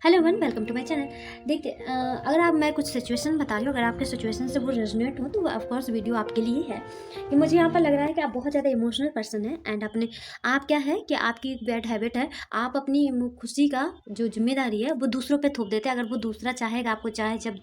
Hello one welcome to my channel. देखिए अगर आप मैं कुछ सिचुएशन बता रही हूँ, अगर आपके सिचुएशन से वो रेजोनेट हो तो ऑफकोर्स वीडियो आपके लिए है। कि मुझे यहाँ पर लग रहा है कि आप बहुत ज़्यादा इमोशनल पर्सन है एंड अपने आप क्या है कि आपकी एक बैड हैबिट है, आप अपनी खुशी का जो जिम्मेदारी है वो दूसरों पे थोप देते हैं। अगर वो दूसरा चाहेगा आपको, चाहे जब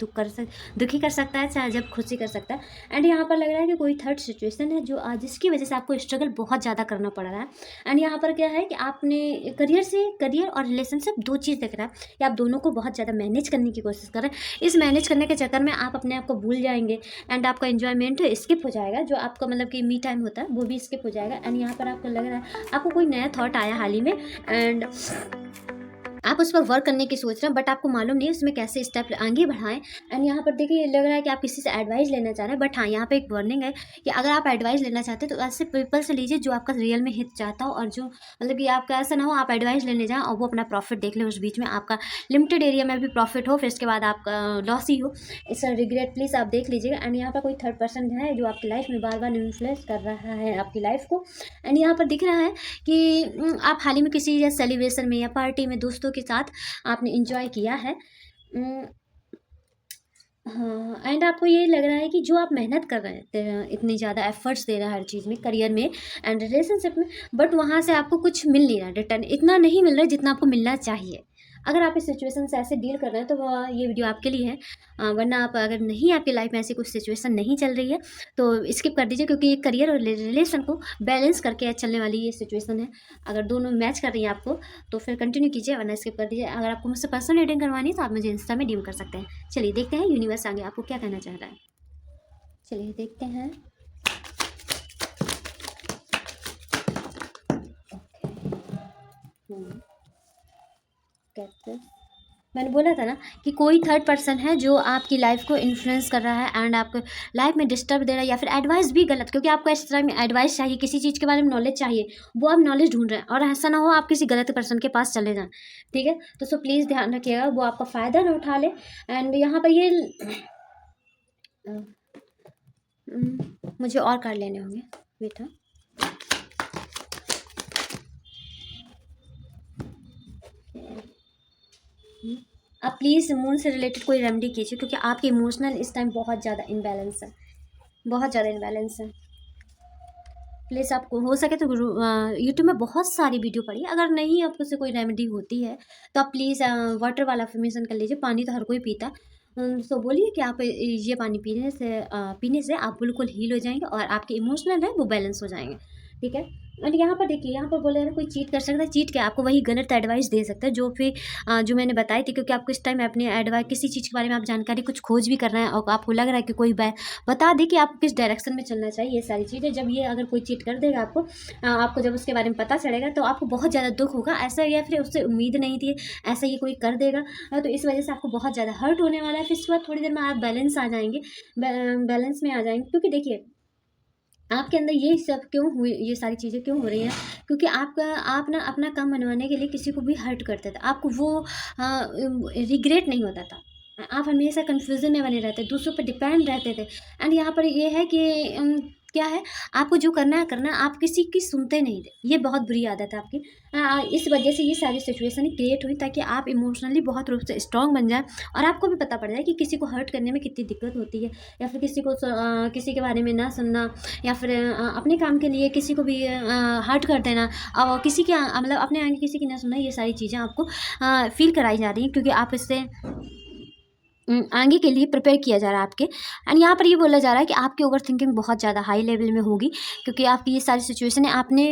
दुखी कर सकता है, चाहे जब खुशी कर सकता है। एंड यहाँ पर लग रहा है कि कोई थर्ड सिचुएशन है जो जिसकी वजह से आपको स्ट्रगल बहुत ज़्यादा करना पड़ रहा है। एंड यहाँ पर क्या है कि आपने करियर और रिलेशनशिप दो चीज़ देख रहा है कि आप दोनों को बहुत ज़्यादा मैनेज करने की कोशिश कर रहे हैं। इस मैनेज करने के चक्कर में आप अपने आप को भूल जाएंगे एंड आपका एंजॉयमेंट स्किप हो जाएगा, जो आपका मतलब कि मी टाइम होता है वो भी स्किप हो जाएगा। एंड यहाँ पर आपको लग रहा है आपको कोई नया थॉट आया हाल ही में एंड आप उस पर वर्क करने की सोच रहे हैं, बट आपको मालूम नहीं है उसमें कैसे स्टेप आगे बढ़ाएं। एंड यहाँ पर देखिए लग रहा है कि आप किसी से एडवाइस लेना चाह रहे हैं, बट हाँ यहाँ पे एक वार्निंग है कि अगर आप एडवाइस लेना चाहते हैं तो ऐसे पीपल से लीजिए जो आपका रियल में हित चाहता हो, और जो मतलब कि आपका ऐसा ना हो आप एडवाइस लेने जाएं और वो अपना प्रॉफिट देख लें, उस बीच में आपका लिमिटेड एरिया में भी प्रॉफिट हो, फिर इसके बाद आपका लॉस ही हो। इसका रिग्रेट प्लीज़ आप देख लीजिएगा। एंड यहाँ पर कोई थर्ड पर्सन है जो आपकी लाइफ में बार बार इन्फ्लुएंस कर रहा है आपकी लाइफ को। एंड यहाँ पर दिख रहा है कि आप हाल ही में किसी या सेलिब्रेशन में या पार्टी में दोस्तों के साथ आपने इंजॉय किया है। हाँ, एंड आपको ये लग रहा है कि जो आप मेहनत कर रहे हैं, इतनी ज़्यादा एफर्ट्स दे रहे हैं हर चीज़ में, करियर में एंड रिलेशनशिप में, बट वहाँ से आपको कुछ मिल नहीं रहा, रिटर्न इतना नहीं मिल रहा है जितना आपको मिलना चाहिए। अगर आप इस सिचुएशन से ऐसे डील कर रहे हैं तो ये वीडियो आपके लिए है। वरना आप अगर नहीं, आपकी लाइफ में ऐसी कुछ सिचुएशन नहीं चल रही है तो स्किप कर दीजिए, क्योंकि ये करियर और रिलेशन को बैलेंस करके चलने वाली ये सिचुएशन है। अगर दोनों मैच कर रही हैं आपको तो फिर कंटिन्यू कीजिए, वरना स्किप कर दीजिए। अगर आपको मुझसे पर्सनल रीडिंग करवानी है तो आप मुझे इंस्टा में डीएम कर सकते हैं। चलिए देखते हैं यूनिवर्स आगे आपको क्या कहना चाह रहा है। चलिए देखते हैं। कैसे मैंने बोला था ना कि कोई थर्ड पर्सन है जो आपकी लाइफ को इन्फ्लुएंस कर रहा है एंड आपको लाइफ में डिस्टर्ब दे रहा है, या फिर एडवाइस भी गलत, क्योंकि आपको इस तरह में एडवाइस चाहिए, किसी चीज़ के बारे में नॉलेज चाहिए, वो आप नॉलेज ढूंढ रहे हैं और ऐसा ना हो आप किसी गलत पर्सन के पास चले जाएं। ठीक है, तो सो प्लीज़ ध्यान रखिएगा वो आपका फ़ायदा ना उठा ले। एंड यहाँ पर ये मुझे और कार्ड लेने होंगे, बेटा। आप प्लीज़ मून से रिलेटेड कोई रेमेडी कीजिए, क्योंकि आपके इमोशनल इस टाइम बहुत ज़्यादा इम्बैलेंस है, बहुत ज़्यादा इम्बैलेंस है। प्लीज़ आपको हो सके तो यूट्यूब में बहुत सारी वीडियो पढ़िए, अगर नहीं आपको से कोई रेमेडी होती है तो आप प्लीज़ वाटर वाला अफर्मेशन कर लीजिए। पानी तो हर कोई पीता है, सो बोलिए कि आप ये पानी पीने से आप बिल्कुल हील हो जाएंगे और आपके इमोशनल है वो बैलेंस हो जाएंगे। ठीक है, और यहाँ पर देखिए, यहाँ पर बोले रहे कोई चीट कर सकता है, चीट क्या आपको वही गलत एडवाइस दे सकता है जो फिर जो मैंने बताई थी, क्योंकि आपको इस टाइम अपनी एडवाइस किसी चीज़ के बारे में आप जानकारी कुछ खोज भी कर रहे हैं और आपको लग रहा है कि कोई बता दे कि आपको किस डायरेक्शन में चलना चाहिए। ये सारी चीज़ें जब ये अगर कोई चीट कर देगा आपको जब उसके बारे में पता चलेगा तो आपको बहुत ज़्यादा दुख होगा, ऐसा या फिर उससे उम्मीद नहीं थी, ऐसा ये कोई कर देगा तो इस वजह से आपको बहुत ज़्यादा हर्ट होने वाला है। फिर इसके बाद थोड़ी देर में आप बैलेंस आ जाएंगे, बैलेंस में आ जाएंगे, क्योंकि देखिए आपके अंदर ये सब क्यों हुई, ये सारी चीज़ें क्यों हो रही हैं, क्योंकि आप ना अपना काम मनवाने के लिए किसी को भी हर्ट करते थे, आपको वो रिग्रेट नहीं होता था, आप हमेशा कन्फ्यूज़न में बने रहते, दूसरों पर डिपेंड रहते थे। एंड यहाँ पर ये है कि क्या है, आपको जो करना है करना, आप किसी की सुनते नहीं थे, ये बहुत बुरी आदत है आपकी। इस वजह से ये सारी सिचुएशन क्रिएट हुई ताकि आप इमोशनली बहुत रूप से स्ट्रॉन्ग बन जाए और आपको भी पता पड़ जाए कि किसी को हर्ट करने में कितनी दिक्कत होती है, या फिर किसी के बारे में ना सुनना, या फिर अपने काम के लिए किसी को भी हर्ट कर देना और किसी के मतलब अपने आगे किसी की ना सुनना, ये सारी चीज़ें आपको फील कराई जा रही हैं, क्योंकि आप इससे आगे के लिए प्रिपेयर किया जा रहा है आपके। एंड यहाँ पर ये बोला जा रहा है कि आपकी ओवर थिंकिंग बहुत ज़्यादा हाई लेवल में होगी, क्योंकि आपकी ये सारी सिचुएशन है आपने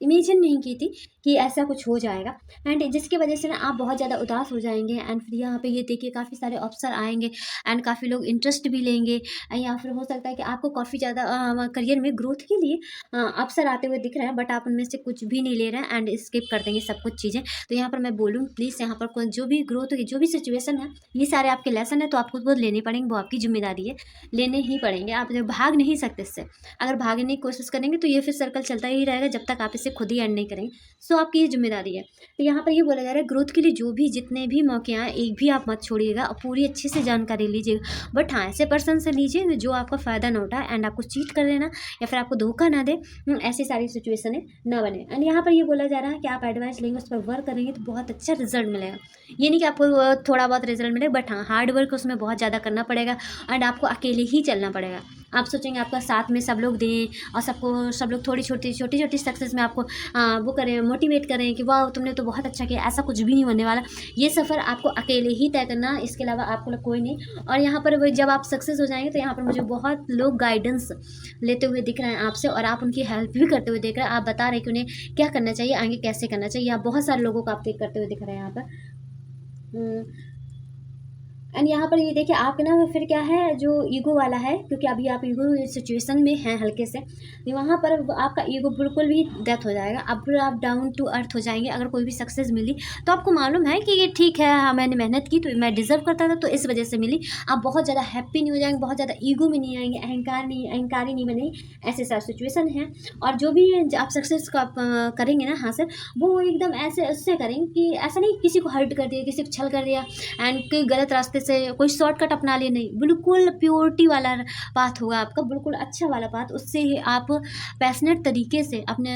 इमेजिन नहीं की थी कि ऐसा कुछ हो जाएगा, एंड जिसकी वजह से ना आप बहुत ज़्यादा उदास हो जाएंगे। एंड फिर यहाँ पे ये देखिए काफ़ी सारे अवसर आएंगे एंड काफ़ी लोग इंटरेस्ट भी लेंगे, या फिर हो सकता है कि आपको काफ़ी ज़्यादा करियर में ग्रोथ के लिए अवसर आते हुए दिख रहे हैं, बट आप उनमें से कुछ भी नहीं ले रहे हैं एंड स्किप कर देंगे सब कुछ चीज़ें। तो यहाँ पर मैं बोलूँ प्लीज़, यहाँ पर जो भी ग्रोथ होगी, जो भी सिचुएशन है, ये सारे आपके लेसन है तो आपको वो लेने पड़ेंगे, वो आपकी जिम्मेदारी है, लेने ही पड़ेंगे, आप भाग नहीं सकते इससे। अगर भागने की कोशिश करेंगे तो ये फिर सर्कल चलता ही रहेगा जब तक आप इसे खुद ही एंड नहीं करेंगे। सो तो आपकी ये जिम्मेदारी है। तो यहाँ पर ये बोला जा रहा है ग्रोथ के लिए जो भी जितने भी मौके आए एक भी आप मत छोड़िएगा और पूरी अच्छे से जानकारी लीजिएगा। बट हाँ, ऐसे पर्सन से लीजिए जो आपका फ़ायदा ना उठाए एंड आपको चीट कर देना या फिर आपको धोखा ना दे, ऐसी सारी सिचुएशनें ना बने। एंड यहाँ पर ये बोला जा रहा है कि आप एडवाइस लेंगे, उस पर वर्क करेंगे तो बहुत अच्छा रिजल्ट मिलेगा। ये नहीं कि आपको थोड़ा बहुत रिजल्ट मिलेगा, बट हाँ हार्ड वर्क उसमें बहुत ज़्यादा करना पड़ेगा एंड आपको अकेले ही चलना पड़ेगा। आप सोचेंगे आपका साथ में सब लोग दें और सब लोग थोड़ी छोटी छोटी सक्सेस में आपको वो करें, मोटिवेट करें कि वाह तुमने तो बहुत अच्छा किया, ऐसा कुछ भी नहीं होने वाला। ये सफ़र आपको अकेले ही तय करना, इसके अलावा आपको कोई नहीं। और यहाँ पर जब आप सक्सेस हो जाएंगे तो यहाँ पर मुझे बहुत लोग गाइडेंस लेते हुए दिख रहे हैं आपसे और आप उनकी हेल्प भी करते हुए दिख रहे हैं। आप बता रहे हैं कि उन्हें क्या करना चाहिए, आगे कैसे करना चाहिए। आप बहुत सारे लोगों को आप करते हुए दिख रहे हैं यहाँ पर। एंड यहाँ पर ये देखिए आपके ना फिर क्या है जो ईगो वाला है, क्योंकि अभी आप ईगो सिचुएशन में हैं हल्के से, वहाँ पर आपका ईगो बिल्कुल भी डेथ हो जाएगा। अब आप डाउन टू अर्थ हो जाएंगे। अगर कोई भी सक्सेस मिली तो आपको मालूम है कि ये ठीक है, हाँ मैंने मेहनत की तो मैं डिजर्व करता था तो इस वजह से मिली। आप बहुत ज़्यादा हैप्पी नहीं हो जाएंगे, बहुत ज़्यादा ईगो में नहीं आएंगे, अहंकारी नहीं बनेंगे। ऐसे सारी सिचुएशन है। और जो भी आप सक्सेस का करेंगे ना हासिल, वो एकदम ऐसे उससे करेंगे कि ऐसा नहीं किसी को हर्ट कर दिया, किसी को छल कर दिया एंड कोई गलत रास्ते से कोई शॉर्टकट अपना लिए, नहीं, बिल्कुल प्योरिटी वाला पाथ होगा आपका, बिल्कुल अच्छा वाला पाथ। उससे ही आप पैशनेट तरीके से अपने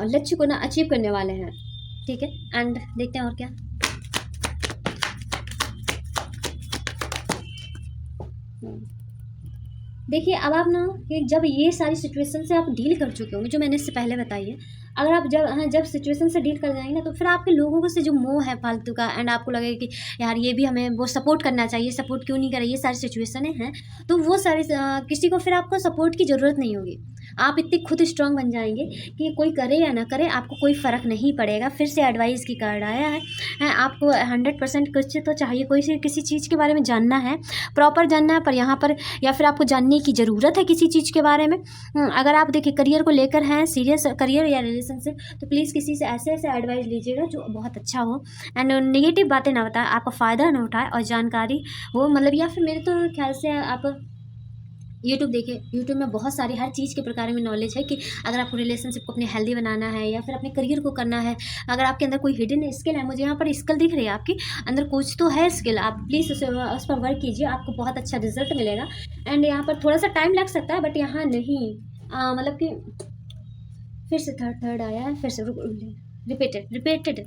लक्ष्य को ना अचीव करने वाले हैं। ठीक है, एंड देखते हैं और क्या। देखिए अब आप ना कि जब ये सारी सिचुएशन से आप डील कर चुके होंगे जो मैंने इससे पहले बताई है, अगर आप जब सिचुएशन से डील कर जाएंगे ना तो फिर आपके लोगों से जो मोह है फालतू का एंड आपको लगेगा कि यार ये भी हमें वो सपोर्ट करना चाहिए, सपोर्ट क्यों नहीं करे, ये सारी सिचुएशनें हैं। तो वो सारी किसी को फिर आपको सपोर्ट की ज़रूरत नहीं होगी। आप इतने खुद स्ट्रांग बन जाएंगे कि कोई करे या ना करे आपको कोई फ़र्क नहीं पड़ेगा। फिर से एडवाइस की कार्ड आया है आपको 100% कुछ तो चाहिए, कोई किसी चीज़ के बारे में जानना है, प्रॉपर जानना है, पर यहाँ पर या फिर आपको जानने की ज़रूरत है किसी चीज़ के बारे में। अगर आप देखिए करियर को लेकर हैं सीरियस, करियर या रिलेशनशिप, तो प्लीज़ किसी से ऐसे एडवाइस लीजिएगा जो बहुत अच्छा हो एंड नेगेटिव बातें ना बताए, आपका फ़ायदा ना उठाए और जानकारी हो, मतलब या फिर मेरे तो ख्याल से आप यूट्यूब देखिए, यूट्यूब में बहुत सारी हर चीज़ के प्रकार में नॉलेज है कि अगर आपको रिलेशनशिप को अपने हेल्दी बनाना है या फिर अपने करियर को करना है, अगर आपके अंदर कोई हिडन स्किल है, मुझे यहाँ पर स्किल दिख रही है आपकी अंदर कुछ तो है स्किल, आप प्लीज़ उस पर वर्क कीजिए, आपको बहुत अच्छा रिजल्ट मिलेगा। एंड यहाँ पर थोड़ा सा टाइम लग सकता है बट यहाँ नहीं, मतलब कि फिर से थर्ड आया है, फिर से रिपीटेड।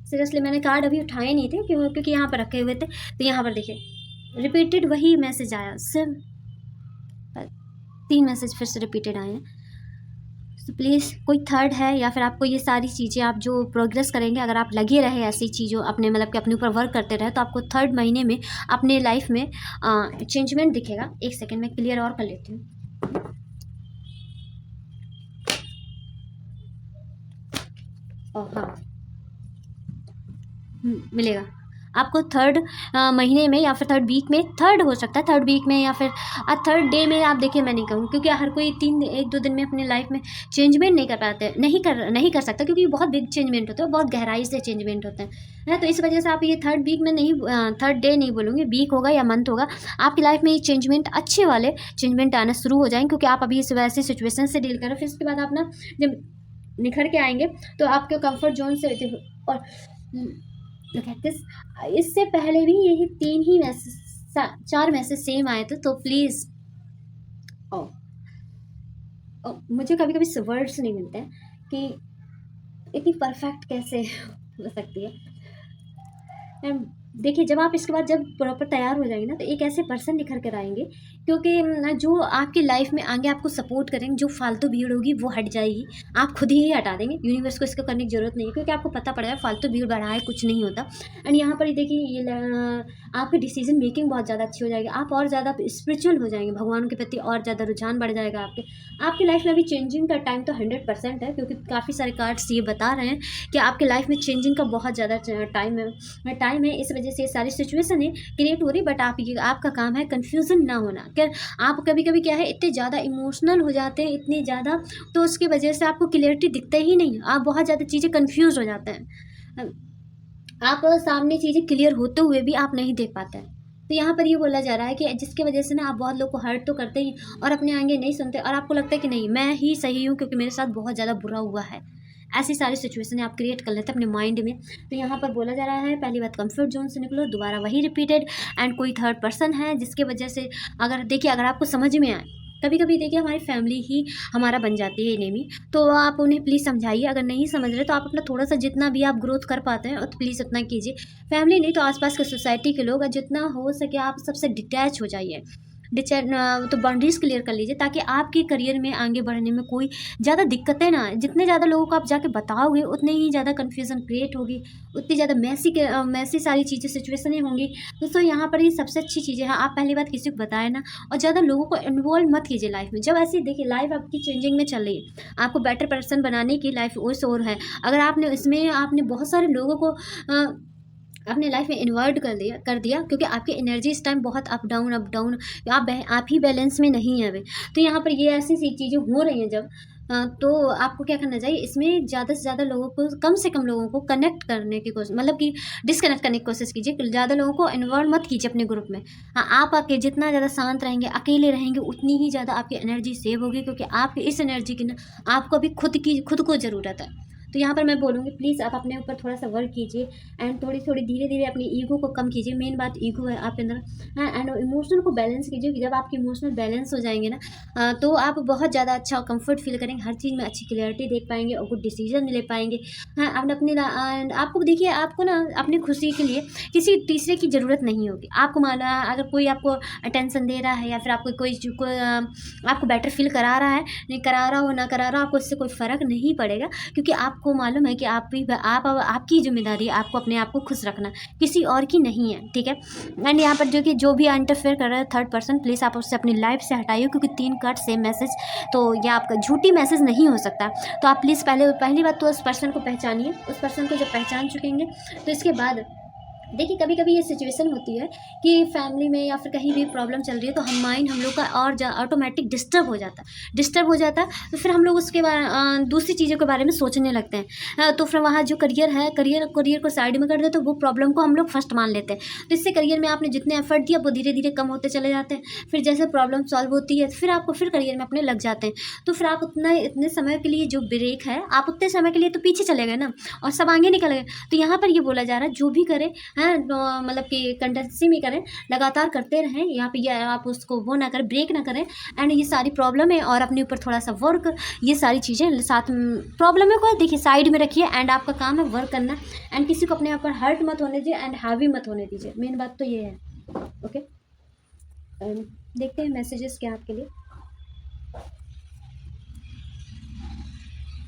सीरियसली मैंने कार्ड अभी उठाए नहीं थे क्योंकि यहाँ पर रखे हुए थे, तो यहाँ पर देखिए रिपीटेड वही मैसेज आया, सिर्फ 3 मैसेज फिर से रिपीटेड आए हैं। तो प्लीज़ कोई थर्ड है या फिर आपको ये सारी चीज़ें आप जो प्रोग्रेस करेंगे, अगर आप लगे रहे ऐसी चीज़ों अपने मतलब कि अपने ऊपर वर्क करते रहे, तो आपको 3rd महीने में अपने लाइफ में चेंजमेंट दिखेगा। एक सेकेंड में क्लियर और कर लेती हूँ। हाँ मिलेगा आपको 3rd महीने में या फिर 3rd वीक में, 3rd हो सकता है 3rd वीक में या फिर 3rd डे में। आप देखिए मैं नहीं कहूँ क्योंकि हर कोई 1-2 दिन में अपनी लाइफ में चेंजमेंट नहीं कर पाते, नहीं कर सकता, क्योंकि बहुत बिग चेंजमेंट होते हैं, बहुत गहराई से चेंजमेंट होते हैं। तो इस वजह से आप ये 3rd वीक में नहीं, 3rd डे नहीं बोलूँगी, वीक होगा या मंथ होगा, आपकी लाइफ में ये चेंजमेंट अच्छे वाले चेंजमेंट आना शुरू हो जाएंगे, क्योंकि आप अभी इस वैसी सिचुएशन से डील करो। फिर उसके बाद आप ना जब निखर के आएंगे तो आपके कंफर्ट जोन से, और इससे पहले भी यही 3 ही मैसेज 4 मैसेज सेम आए थे। तो प्लीज़ मुझे कभी कभी वर्ड्स नहीं मिलते हैं कि इतनी परफेक्ट कैसे हो सकती है। देखिए जब आप इसके बाद जब प्रॉपर तैयार हो जाएंगे ना, तो एक ऐसे पर्सन निखर कर आएंगे क्योंकि जो आपकी लाइफ में आगे आपको सपोर्ट करेंगे, जो फालतू भीड़ होगी वो हट जाएगी, आप खुद ही हटा देंगे। यूनिवर्स को इसको करने की ज़रूरत नहीं है, क्योंकि आपको पता पड़ेगा फालतू भीड़ बढ़ाए कुछ नहीं होता। एंड यहाँ पर देखिए ये आपकी डिसीजन मेकिंग बहुत ज़्यादा अच्छी हो जाएगी, आप और ज़्यादा स्पिरिचुअल हो जाएंगे, भगवान के प्रति और ज़्यादा रुझान बढ़ जाएगा आपकी लाइफ में। अभी चेंजिंग का टाइम तो 100% है, क्योंकि काफ़ी सारे कार्ड्स ये बता रहे हैं कि आपके लाइफ में चेंजिंग का बहुत ज़्यादा टाइम है। इस वजह से ये सारी सिचुएशन है क्रिएट हो रही, बट आपका काम है कन्फ्यूज़न ना होना। क्या आप कभी कभी क्या है इतने ज़्यादा इमोशनल हो जाते हैं, इतने ज़्यादा, तो उसकी वजह से आपको क्लियरिटी दिखता ही नहीं, आप बहुत ज़्यादा चीज़ें कन्फ्यूज़ हो जाते हैं, आप सामने चीज़ें क्लियर होते हुए भी आप नहीं देख पाते हैं। तो यहाँ पर ये बोला जा रहा है कि जिसकी वजह से ना आप बहुत लोग को हर्ट तो करते ही और अपने आगे नहीं सुनते, और आपको लगता है कि नहीं मैं ही सही हूँ क्योंकि मेरे साथ बहुत ज़्यादा बुरा हुआ है। ऐसी सारी सिचुएशन आप क्रिएट कर लेते हैं अपने माइंड में। तो यहाँ पर बोला जा रहा है, पहली बात कंफर्ट जोन से निकलो, दोबारा वही रिपीटेड, एंड कोई थर्ड पर्सन है जिसके वजह से अगर देखिए अगर आपको समझ में आए, कभी कभी देखिए हमारी फैमिली ही हमारा बन जाती है एनिमी, तो आप उन्हें प्लीज़ समझाइए। अगर नहीं समझ रहे तो आप अपना थोड़ा सा जितना भी आप ग्रोथ कर पाते हैं तो प्लीज़ उतना कीजिए। फैमिली नहीं तो आसपास के सोसाइटी के लोग, जितना हो सके आप सबसे डिटैच हो जाइए। तो बाउंड्रीज क्लियर कर लीजिए ताकि आपके करियर में आगे बढ़ने में कोई ज़्यादा दिक्कतें ना आए। जितने ज़्यादा लोगों को आप जाके बताओगे उतने ही ज़्यादा कन्फ्यूज़न क्रिएट होगी, उतनी ज़्यादा मैसी सारी चीज़ें सिचुएशनें होंगी। दोस्तों यहाँ पर ये सबसे अच्छी चीज़ें हैं, आप पहली बात किसी को बताएं ना, और ज़्यादा लोगों को इन्वॉल्व मत कीजिए लाइफ में। जब ऐसे देखिए लाइफ आपकी चेंजिंग में चल रही है, आपको बेटर पर्सन बनाने की लाइफ उस ओर है। अगर आपने इसमें आपने बहुत सारे लोगों को अपने लाइफ में इन्वर्ट कर दिया क्योंकि आपकी एनर्जी इस टाइम बहुत अप डाउन, आप ही बैलेंस में नहीं है अभी। तो यहाँ पर ये ऐसी सी चीज़ें हो रही हैं जब तो आपको क्या करना चाहिए, इसमें ज़्यादा से ज़्यादा लोगों को, कम से कम लोगों को कनेक्ट करने की कोशिश, मतलब कि डिस्कनेक्ट करने की कोशिश कीजिए। ज़्यादा लोगों को इन्वॉल्व मत कीजिए अपने ग्रुप में। हाँ, आप आके जितना ज़्यादा शांत रहेंगे, अकेले रहेंगे, उतनी ही ज़्यादा आपकी एनर्जी सेव होगी, क्योंकि आपकी इस एनर्जी की ना आपको अभी खुद को ज़रूरत है। तो यहाँ पर मैं बोलूँगी प्लीज़ आप अपने ऊपर थोड़ा सा वर्क कीजिए, एंड थोड़ी थोड़ी धीरे धीरे अपनी ईगो को कम कीजिए। मेन बात ईगो है आपके अंदर। एंड इमोशनल को बैलेंस कीजिए, कि जब आपके इमोशनल बैलेंस हो जाएंगे ना तो आप बहुत ज़्यादा अच्छा कंफर्ट फील करेंगे, हर चीज़ में अच्छी क्लियरिटी देख पाएंगे और गुड डिसीजन ले पाएंगे। हाँ, आपको देखिए, आपको ना अपनी खुशी के लिए किसी तीसरे की ज़रूरत नहीं होगी। आपको माना अगर कोई आपको अटेंशन दे रहा है या फिर आपको आपको बेटर फील करा रहा है, नहीं करा रहा हो ना करा रहा हो, आपको इससे कोई फ़र्क नहीं पड़ेगा, क्योंकि आपको मालूम है कि आपकी जिम्मेदारी है आपको अपने आप को खुश रखना, किसी और की नहीं है, ठीक है। एंड यहाँ पर जो भी इंटरफेयर कर रहा है थर्ड पर्सन, प्लीज़ आप उससे अपनी लाइफ से हटाइए, क्योंकि 3 कार्ड सेम मैसेज, तो यह आपका झूठी मैसेज नहीं हो सकता। तो आप प्लीज़ पहली बात तो उस पर्सन को पहचानिए। उस पर्सन को जब पहचान चुकेंगे तो इसके बाद देखिए कभी कभी ये सिचुएशन होती है कि फैमिली में या फिर कहीं भी प्रॉब्लम चल रही है, तो हम लोग का और ऑटोमेटिक डिस्टर्ब हो जाता है। तो फिर हम लोग उसके बाद दूसरी चीज़ों के बारे में सोचने लगते हैं। तो फिर वहाँ जो करियर को साइड में कर देते, तो वो प्रॉब्लम को हम लोग फर्स्ट मान लेते हैं। तो इससे करियर में आपने जितने एफर्ट दिया वो धीरे धीरे कम होते चले जाते हैं। फिर जैसे प्रॉब्लम सॉल्व होती है फिर आपको फिर करियर में अपने लग जाते हैं। तो फिर आप इतने समय के लिए जो ब्रेक है, आप उतने समय के लिए तो पीछे चले गए ना, और सब आगे निकल गए। तो यहाँ पर ये बोला जा रहा है जो भी करे मतलब कि कंटेंसी में करें, लगातार करते रहें। यहाँ पे ये आप उसको वो ना करें, ब्रेक ना करें। एंड ये सारी प्रॉब्लम है और अपने ऊपर थोड़ा सा वर्क, ये सारी चीज़ें साथ प्रॉब्लम है को देखिए साइड में रखिए, एंड आपका काम है वर्क करना। एंड किसी को अपने ऊपर हर्ट मत होने दीजिए एंड हावी मत होने दीजिए, मेन बात तो ये है। ओके, देखते हैं मैसेजेस क्या आपके लिए।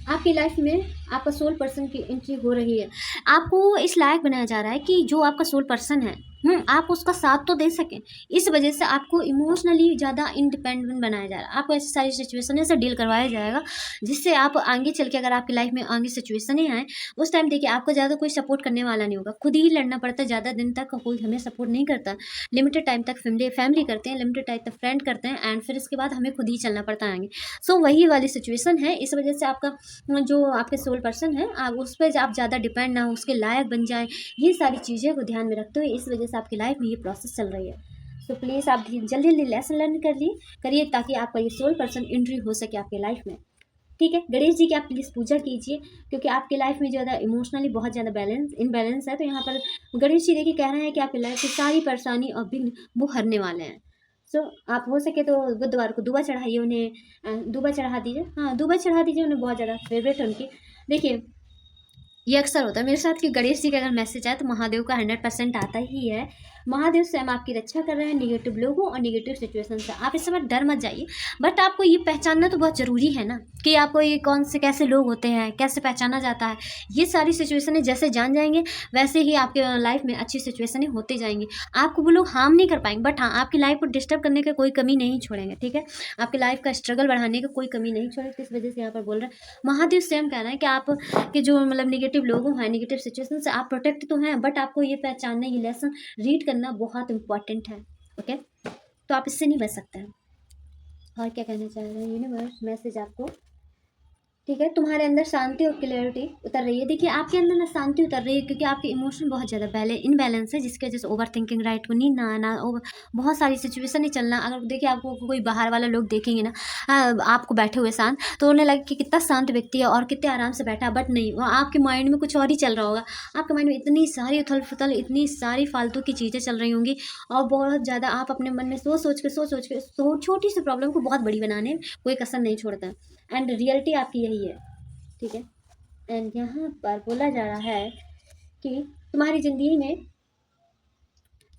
आपकी लाइफ में आपका सोल पर्सन की एंट्री हो रही है। आपको इस लायक बनाया जा रहा है कि जो आपका सोल पर्सन है आप उसका साथ तो दे सकें। इस वजह से आपको इमोशनली ज़्यादा इंडिपेंडेंट बनाया जा रहा है। आपको ऐसी सारी सिचुएशन से डील करवाया जाएगा जिससे आप आगे चल के, अगर आपकी लाइफ में आगे सिचुएशनें आए उस टाइम देखिए आपको ज़्यादा कोई सपोर्ट करने वाला नहीं होगा, खुद ही लड़ना पड़ता है। ज़्यादा दिन तक कोई हमें सपोर्ट नहीं करता, लिमिटेड टाइम तक फैमिली करते हैं, लिमिटेड टाइम तक फ्रेंड करते हैं, एंड फिर इसके बाद हमें खुद ही चलना पड़ता है आगे। सो वही वाली सिचुएशन है। इस वजह से आपका जो आपके सोल पर्सन है आप उस पर आप ज़्यादा डिपेंड ना हो, उसके लायक बन जाए, ये सारी चीज़ें को ध्यान में रखते हुए इस वजह से आपकी लाइफ में ये प्रोसेस चल रही है। सो प्लीज़ आप जल्दी जल्दी लेसन लर्न करिए ताकि आपका ये सोल पर्सन एंट्री हो सके आपके लाइफ में, ठीक है। गणेश जी की आप प्लीज़ पूजा कीजिए, क्योंकि आपकी लाइफ में ज़्यादा इमोशनली बहुत ज़्यादा इनबैलेंस है। तो यहाँ पर गणेश जी देखिए कह रहे हैं कि आपकी लाइफ की सारी परेशानी और विघ्न वो हरने वाले हैं। सो आप हो सके तो बुधवार को दुआ चढ़ाइए उन्हें, दुआ चढ़ा दीजिए। हाँ, दुआ चढ़ा दीजिए उन्हें, बहुत ज़्यादा फेवरेट है उनकी। देखिए ये अक्सर होता है मेरे साथ कि गणेश जी का अगर मैसेज आए तो महादेव का 100% आता ही है। महादेव स्वयं आपकी रक्षा कर रहे हैं निगेटिव लोगों और निगेटिव सिचुएशन से। आप इस समय डर मत जाइए, बट आपको ये पहचानना तो बहुत ज़रूरी है ना कि आपको ये कौन से कैसे लोग होते हैं, कैसे पहचाना जाता है। ये सारी सिचुएशनें जैसे जान जाएंगे वैसे ही आपके लाइफ में अच्छी सिचुएशनें होते जाएंगी। आपको वो लोग हार्म नहीं कर पाएंगे, बट हाँ आपकी लाइफ को डिस्टर्ब करने की कोई कमी नहीं छोड़ेंगे, ठीक है। आपकी लाइफ का स्ट्रगल बढ़ाने की कोई कमी नहीं छोड़ेंगे। इस वजह से यहाँ पर बोल रहे हैं महादेव स्वयं कह रहे हैं कि आप के जो मतलब निगेटिव लोगों हैं, निगेटिव सिचुएशन से आप प्रोटेक्ट तो हैं, बट आपको ये पहचानना, ये लेसन रीड करना बहुत इंपॉर्टेंट है। ओके, तो आप इससे नहीं बच सकते हैं। और क्या कहना चाह रहे हैं यूनिवर्स मैसेज आपको? ठीक है, तुम्हारे अंदर शांति और क्लैरिटी उतर रही है। देखिए आपके अंदर ना शांति उतर रही है क्योंकि आपके इमोशन बहुत ज़्यादा इनबैलेंस है, जिसकी वजह से ओवर थिंकिंग, राइट को नींद ना आना, बहुत सारी सिचुएशन नहीं चलना। अगर देखिए आपको कोई बाहर वाला लोग देखेंगे ना, आपको बैठे हुए शांत, तो उन्हें लगे कि कितना शांत व्यक्ति है और कितने आराम से बैठा, बट नहीं, वो आपके माइंड में कुछ और ही चल रहा होगा। आपके माइंड में इतनी सारी उथल पुथल, इतनी सारी फालतू की चीज़ें चल रही होंगी, और बहुत ज़्यादा आप अपने मन में सोच के छोटी सी प्रॉब्लम को बहुत बड़ी बनाने में कोई कसर नहीं छोड़ता। एंड रियलिटी आपकी यही है, ठीक है। एंड यहाँ पर बोला जा रहा है कि तुम्हारी ज़िंदगी में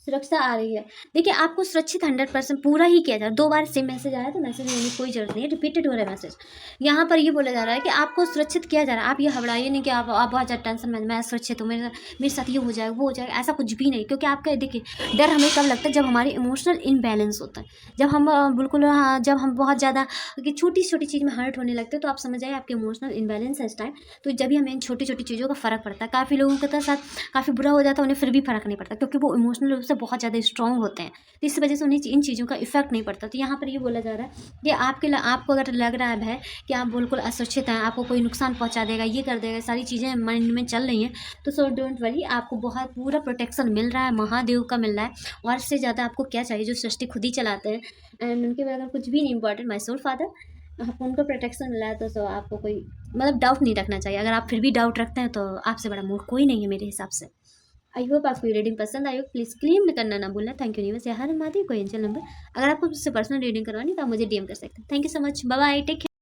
सुरक्षा आ रही है। देखिए आपको सुरक्षित 100% पूरा ही किया जा रहा है। 2 बार सेम मैसेज आया तो मैसेज लेने की कोई जरूरत नहीं है, रिपीटेड हो रहा है मैसेज। यहाँ पर ये बोला जा रहा है कि आपको सुरक्षित किया जा रहा है। आप ये घबराइए नहीं कि आप बहुत ज़्यादा टेंशन में, मैं सुरक्षित हूँ, मेरे साथ ये हो जाएगा वो हो जाएगा, ऐसा कुछ भी नहीं। क्योंकि आपका देखिए डर हमें कब लगता है, जब हमारे इमोशनल इनबैलेंस होता है, जब हम बिल्कुल जब हम बहुत ज़्यादा छोटी छोटी चीज़ में हर्ट होने लगते हैं, तो आप समझ जाइए आपके इमोशनल इनबैलेंस है इस टाइम। तो जब भी हमें इन छोटी छोटी चीज़ों का फ़र्क पड़ता है। काफ़ी लोगों के साथ काफ़ी बुरा हो जाता है, उन्हें फिर भी फ़र्क नहीं पड़ता क्योंकि वो इमोशनल रूप से बहुत ज़्यादा स्ट्रॉन्ग होते हैं, तो इस वजह से उन्हें इन चीज़ों का इफेक्ट नहीं पड़ता। तो यहाँ पर ये बोला जा रहा है कि आपको अगर लग रहा है कि आप बिल्कुल असुरक्षित हैं, आपको कोई नुकसान पहुँचा देगा, ये कर देगा, सारी चीज़ें माइंड में चल रही हैं, तो सो डोंट वरी, आपको बहुत पूरा प्रोटेक्शन मिल रहा है, महादेव का मिल रहा है। और इससे ज़्यादा आपको क्या चाहिए, जो सृष्टि खुद ही चलाते हैं एंड उनके बगैर कुछ भी नहीं इंपॉर्टेंट, माई सोल फादर। आपको उनको प्रोटेक्शन मिला है, तो सो आपको कोई मतलब डाउट नहीं रखना चाहिए। अगर आप फिर भी डाउट रखते हैं तो आपसे बड़ा मूर्ख कोई नहीं है मेरे हिसाब से। आई होप आपको ये रीडिंग पसंद आई हो। प्लीज़ क्लेम करना ना भूलना। Thank you universe. Har Mahadev कोई एंजल नंबर, अगर आपको मुझसे पर्सनल रीडिंग करवानी तो आप मुझे डीएम कर सकते हैं। Thank you so much, bye bye, take care.